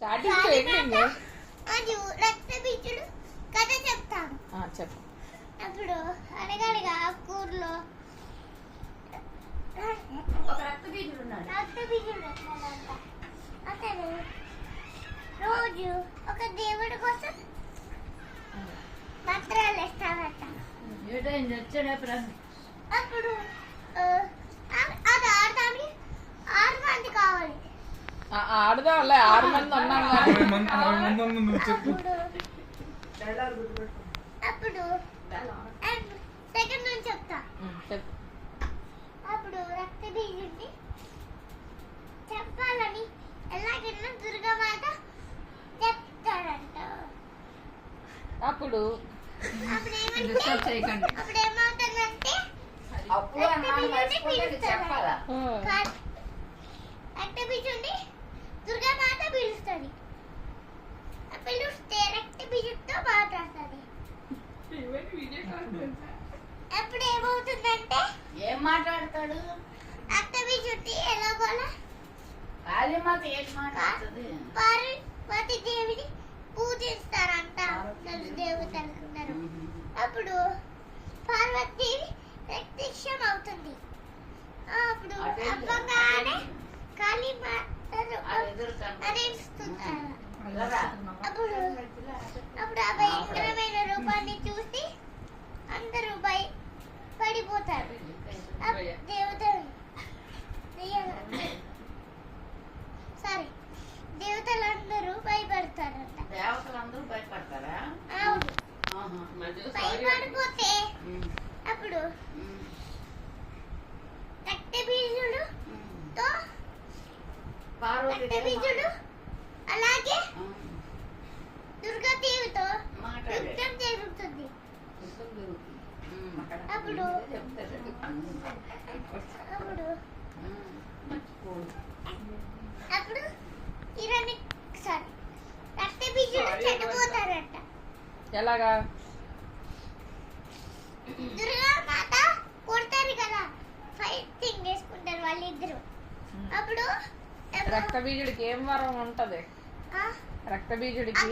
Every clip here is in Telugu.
స్టార్టింగ్ చేయండి. రక్త బీజుడు కథ చెప్తాను. చెప్పు. అప్పుడు అనగనగా ఊర్లో ఒక రక్త బీజుడు ఉన్నాడు. అతను రోజు ఒక దేవుడి కోసం మంత్రాలు వేస్తాడట. అప్పుడు అది ఆడదానికి 6 మంది కావాలి. ఆడదాంలే, 6 మంది ఉన్నాం కానీ అప్పుడు సెకండ్ నుంచి చెప్తా. చెప్పు. అప్పుడు రక్త బీజుడిని చెప్పాలని ఎలాగైనా దుర్గామాత చెప్తాడంట. అప్పుడు ఏమవుతుందంటే రక్త బీజుడిని దుర్గామాత పిలుస్తుంది. పిలిస్తే రక్త బీజుడితో మాట్లాడుతుంది. అప్పుడు ఏమవుతుందంటే ఏం మాట్లాడతాడు రక్త బీజుడి ఎలాగోలా కాళీమాత ఏం మాట్లాడుతుంది? పార్వతి దేవిని పూజిస్తారంట దేవతలు. అప్పుడు పార్వతీదేవి ప్రత్యక్షం అవుతుంది. అప్పుడు అవ్వగానే కాళీమాతను అరేస్తున్నారు. అప్పుడు ఆ భయంకరమైన రూపాన్ని చూసి అందరూ పడిపోతారు. దేవతలందరూ భయపడతారంట. దేవతలందరూ భయపడతారా? అవును. భయపడిపోతే అప్పుడు రక్త బీజుడుతో రక్త బీజుడు అలాగే దుర్గాదేవితో యుద్ధం జరుగుతుంది. అప్పుడు రక్త బీజుడు చనిపోతారంట. ఎలాగా? దుర్గామాత కొడతారు కదా, ఫైటింగ్ చేసుకుంటారు వాళ్ళిద్దరు. అప్పుడు రక్త బీజుడికి ఏం వరం ఉంటది? రక్త బీజుడికి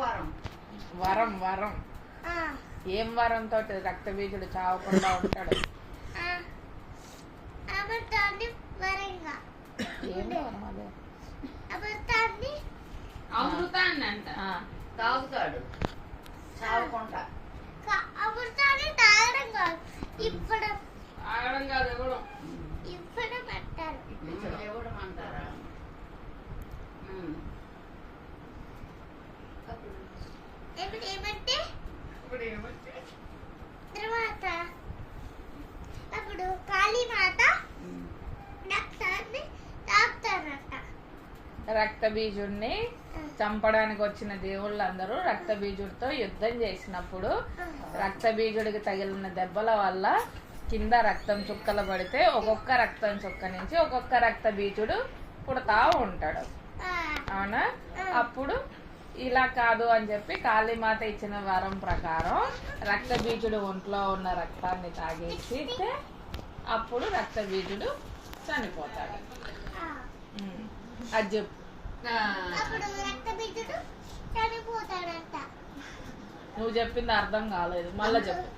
వరం ఏం వరం తోటి రక్త బీజుడు చావకుండా ఉంటాడు? ఏం వరం అదే? అమృతాన్ని అంట తాగుతాడు చావకుండా. అమృతాన్ని తాగడం కాదు, ఇవ్వడం. ఆగడం కాదు, ఇవ్వడం. ఇవ్వడం అంటారు. ఇవ్వడం అంటారా? ఏమంటే తర్వాత అప్పుడు కాళీమాత రక్తాన్ని తాగుతారంట. రక్త బీజుడిని చంపడానికి వచ్చిన దేవుళ్ళందరూ రక్త బీజుడితో యుద్ధం చేసినప్పుడు రక్త బీజుడికి తగిలిన దెబ్బల వల్ల కింద రక్తం చుక్కలు పడితే ఒక్కొక్క రక్తం చుక్క నుంచి ఒక్కొక్క రక్త బీజుడు పుడతా ఉంటాడు. అవునా? అప్పుడు ఇలా కాదు అని చెప్పి కాళీమాత ఇచ్చిన వరం ప్రకారం రక్త బీజుడు ఒంట్లో ఉన్న రక్తాన్ని తాగేసితే అప్పుడు రక్త బీజుడు చనిపోతాడు. అది చెప్పు. నువ్వు చెప్పింది అర్థం కాలేదు, మళ్ళా చెప్పు.